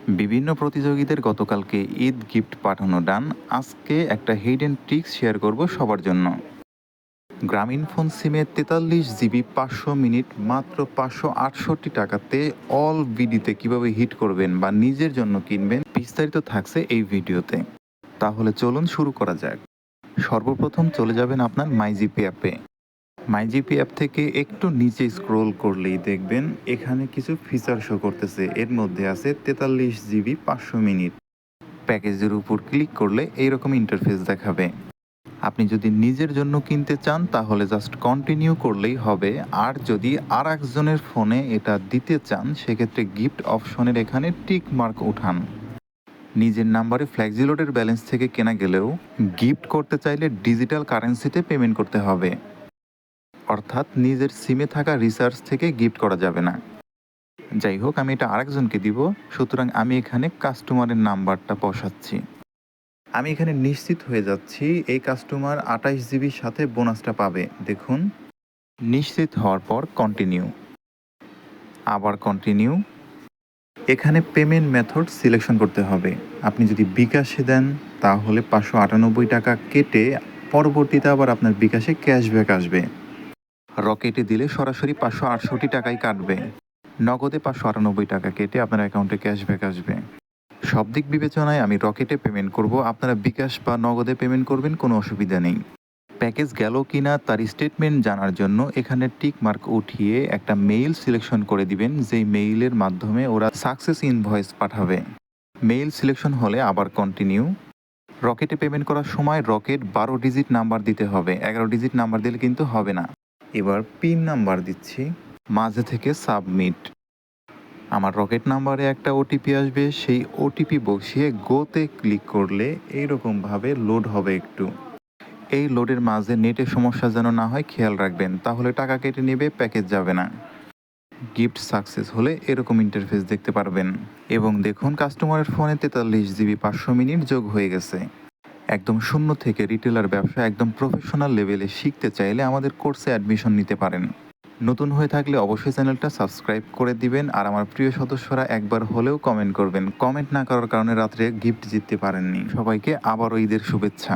বিভিন্ন প্রতিযোগীদের গতকালকে ঈদ গিফট পাঠানো ডান। আজকে একটা হিডেন ট্রিক্স শেয়ার করব সবার জন্য। গ্রামীণফোন সিমে 43 জিবি 500 মিনিট মাত্র 568 টাকাতে অল বিডিতে কিভাবে হিট করবেন বা নিজের জন্য কিনবেন বিস্তারিত থাকছে এই ভিডিওতে। তাহলে চলুন শুরু করা যাক। সর্বপ্রথম চলে যাবেন আপনার মাইজিপি অ্যাপে। মাইজিপি অ্যাপ থেকে একটু নিচে স্ক্রোল করলেই দেখবেন এখানে কিছু ফিচার শো করতেছে। এর মধ্যে আছে 43 জিবি 500 মিনিট। প্যাকেজের উপর ক্লিক করলে এইরকম ইন্টারফেস দেখাবে। আপনি যদি নিজের জন্য কিনতে চান তাহলে জাস্ট কন্টিনিউ করলেই হবে। আর যদি আর একজনের ফোনে এটা দিতে চান সেক্ষেত্রে গিফট অপশনের এখানে টিক মার্ক উঠান। নিজের নাম্বারে ফ্লেক্সিলোডের ব্যালেন্স থেকে কেনা গেলেও গিফট করতে চাইলে ডিজিটাল কারেন্সিতে পেমেন্ট করতে হবে, অর্থাৎ নিজের সিমে থাকা রিচার্জ থেকে গিফট করা যাবে না। যাই হোক, আমি এটা আরেকজনকে দিব, সুতরাং আমি এখানে কাস্টমারের নাম্বারটা বসাচ্ছি। আমি এখানে নিশ্চিত হয়ে যাচ্ছি এই কাস্টমার 28 জিবির সাথে বোনাসটা পাবে। দেখুন, নিশ্চিত হওয়ার পর কন্টিনিউ, আবার কন্টিনিউ। এখানে পেমেন্ট মেথড সিলেকশন করতে হবে। আপনি যদি বিকাশে দেন তাহলে 598 টাকা কেটে পরবর্তীতে আবার আপনার বিকাশে ক্যাশব্যাক আসবে। রকেটে দিলে সরাসরি 568 টাকাই কাটবে। নগদে 598 টাকা কেটে আপনার অ্যাকাউন্টে ক্যাশব্যাক আসবে। সব দিক বিবেচনায় আমি রকেটে পেমেন্ট করব, আপনারা বিকাশ বা নগদে পেমেন্ট করবেন, কোনো অসুবিধা নেই। প্যাকেজ গেল কিনা তার স্টেটমেন্ট জানার জন্য এখানে টিক মার্ক উঠিয়ে একটা মেইল সিলেকশন করে দিবেন, যেই মেইলের মাধ্যমে ওরা সাকসেস ইনভয়েস পাঠাবে। মেইল সিলেকশন হলে আবার কন্টিনিউ। রকেটে পেমেন্ট করার সময় রকেট 12 ডিজিট নাম্বার দিতে হবে, 11 ডিজিট নাম্বার দিলে কিন্তু হবে না। এবার পিন নাম্বার দিচ্ছি, মাঝে থেকে সাবমিট। আমার রকেট নাম্বারে একটা ওটিপি আসবে, সেই ওটিপি বসিয়ে গোতে ক্লিক করলে এইরকমভাবে লোড হবে একটু। এই লোডের মাঝে নেটের সমস্যা যেন না হয় খেয়াল রাখবেন, তাহলে টাকা কেটে নেবে, প্যাকেজ যাবে না। গিফট সাকসেস হলে এরকম ইন্টারফেস দেখতে পারবেন। এবং দেখুন, কাস্টমারের ফোনে 43 জিবি 500 মিনিট যোগ হয়ে গেছে। একদম শূন্য থেকে রিটেলার ব্যবসা একদম প্রফেশনাল লেভেলে শিখতে চাইলে আমাদের কোর্সে অ্যাডমিশন নিতে পারেন। নতুন হয়ে থাকলে অবশ্যই চ্যানেলটা সাবস্ক্রাইব করে দিবেন। আর আমার প্রিয় সদস্যরা একবার হলেও কমেন্ট করবেন। কমেন্ট না করার কারণে রাত্রে গিফট জিততে পারেননি। সবাইকে আবারও ঈদের শুভেচ্ছা।